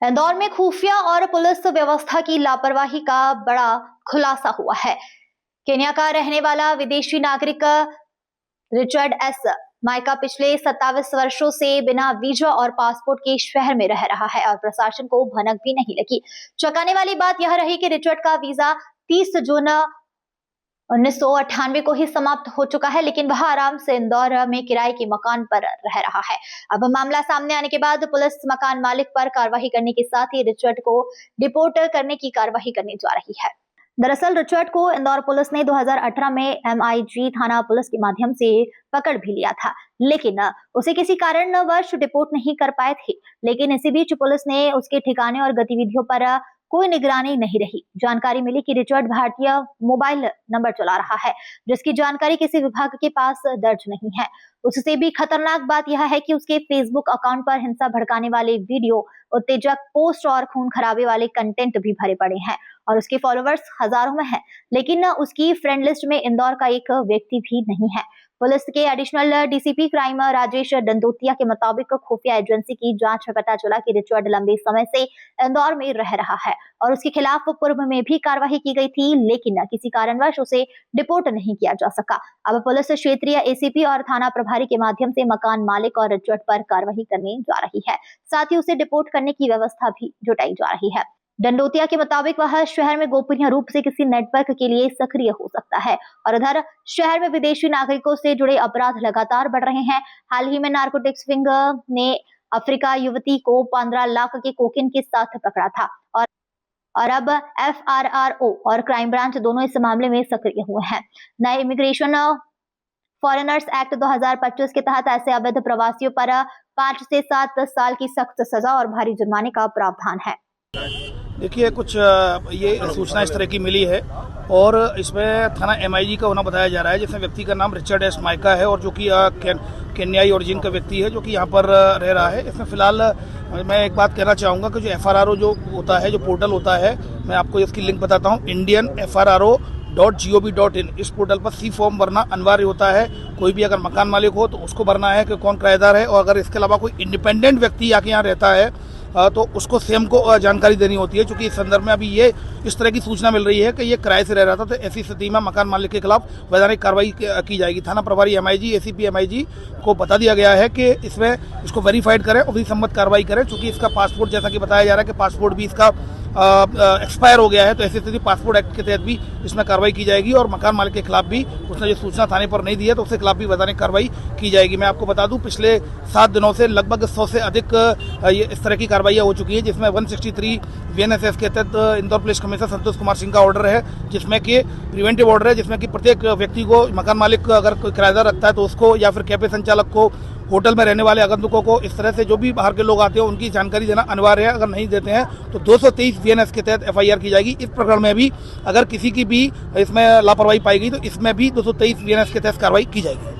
इंदौर में खुफिया और पुलिस व्यवस्था की लापरवाही का बड़ा खुलासा हुआ है। केन्या का रहने वाला विदेशी नागरिक रिचर्ड एस माइका पिछले 27 वर्षों से बिना वीजा और पासपोर्ट के शहर में रह रहा है और प्रशासन को भनक भी नहीं लगी। चौंकाने वाली बात यह रही कि रिचर्ड का वीजा 30 जून 1998 को ही समाप्त हो चुका है, लेकिन वह आराम से इंदौर में किराए के मकान पर रह रहा है। अब मामला सामने आने के बाद पुलिस मकान मालिक पर कार्रवाई करने के साथ ही रिचर्ड को डिपोर्ट करने की कार्रवाई करने जा रही है। दरअसल रिचर्ड को इंदौर पुलिस ने 2018 में MIG थाना पुलिस के माध्यम से पकड़ भी लिया था, लेकिन उसे किसी कारणवश डिपोर्ट नहीं कर पाए थे। लेकिन इसी बीच पुलिस ने उसके ठिकाने और गतिविधियों पर कोई निगरानी नहीं रही। जानकारी मिली कि रिचर्ड भारतीय मोबाइल नंबर चला रहा है, जिसकी जानकारी किसी विभाग के पास दर्ज नहीं है। उससे भी खतरनाक बात यह है कि उसके फेसबुक अकाउंट पर हिंसा भड़काने वाले वीडियो, उत्तेजक पोस्ट और खून खराबे वाले कंटेंट भी भरे पड़े हैं और उसके फॉलोवर्स हजारों में हैं, लेकिन उसकी फ्रेंड लिस्ट में इंदौर का एक व्यक्ति भी नहीं है। पुलिस के additional DCP crime Rajesh Dandotiya के मुताबिक खुफिया एजेंसी की जांच में पता चला कि रिचर्ड लंबे समय से इंदौर में रह रहा है और उसके खिलाफ पूर्व में भी कार्रवाई की गई थी, लेकिन किसी कारणवश उसे डिपोर्ट नहीं किया जा सका। अब पुलिस क्षेत्रीय ACP और थाना प्रभारी के माध्यम से मकान मालिक और रिचर्ड पर कार्रवाई करने जा रही है, साथ ही उसे डिपोर्ट करने की व्यवस्था भी जुटाई जा रही है। दंडोतिया के मुताबिक वह शहर में गोपनीय रूप से किसी नेटवर्क के लिए सक्रिय हो सकता है और इधर शहर में विदेशी नागरिकों से जुड़े अपराध लगातार बढ़ रहे हैं। हाल ही में नार्कोटिक्स विंग ने अफ्रीका युवती को 15 लाख के कोकीन के साथ पकड़ा था और अब FRRO और क्राइम ब्रांच दोनों इस मामले में सक्रिय हुए हैं। नए इमिग्रेशन फॉरेनर्स एक्ट 2025 के तहत ऐसे अवैध प्रवासियों पर 5 से 7 साल की सख्त सजा और भारी जुर्माने का प्रावधान है। देखिए, कुछ ये सूचना इस तरह की मिली है और इसमें थाना MIG का होना बताया जा रहा है, जिसमें व्यक्ति का नाम रिचर्ड एस माइका है और जो कि केन्याई ओरिजिन का व्यक्ति है, जो कि यहाँ पर रह रहा है। इसमें फिलहाल मैं एक बात कहना चाहूँगा कि जो FRRO जो होता है, जो पोर्टल होता है, मैं आपको इसकी लिंक बताता हूँ, indianfrro.gov.in। इस पोर्टल पर C फॉर्म भरना अनिवार्य होता है। कोई भी अगर मकान मालिक हो तो उसको भरना है कि कौन किराएदार है, और अगर इसके अलावा कोई इंडिपेंडेंट व्यक्ति आके यहाँ रहता है तो उसको सेम को जानकारी देनी होती है। क्योंकि इस संदर्भ में अभी ये इस तरह की सूचना मिल रही है कि ये किराए से रह रहा था, तो ऐसी स्थिति में मकान मालिक के खिलाफ वैधानिक कार्रवाई की जाएगी। थाना प्रभारी MIG ACP MIG को बता दिया गया है कि इसमें इसको वेरीफाइड करें और सम्मत कार्रवाई करें। चूंकि इसका पासपोर्ट, जैसा कि बताया जा रहा है कि पासपोर्ट भी इसका एक्सपायर हो गया है, तो ऐसी स्थिति पासपोर्ट एक्ट के तहत भी इसमें कार्रवाई की जाएगी और मकान मालिक के खिलाफ भी उसने जो सूचना थाने पर नहीं दी है तो उसके खिलाफ भी वैधानिक कार्रवाई की जाएगी। मैं आपको बता दूं, पिछले 7 दिनों से लगभग 100 से अधिक ये इस तरह की कार्रवाइयाँ हो चुकी है, जिसमें 163 VNSF के तहत इंदौर पुलिस कमिश्नर संतोष कुमार सिंह का ऑर्डर है, जिसमें कि प्रिवेंटिव ऑर्डर है, जिसमें कि प्रत्येक व्यक्ति को, मकान मालिक अगर कोई किराएदार रखता है तो उसको, या फिर कैफे संचालक को, होटल में रहने वाले आगंतुकों को, इस तरह से जो भी बाहर के लोग आते हैं उनकी जानकारी देना अनिवार्य है। अगर नहीं देते हैं तो 223 VNS के तहत FIR की जाएगी। इस प्रकरण में भी अगर किसी की भी इसमें लापरवाही पाई गई तो इसमें भी 223 VNS के तहत कार्रवाई की जाएगी।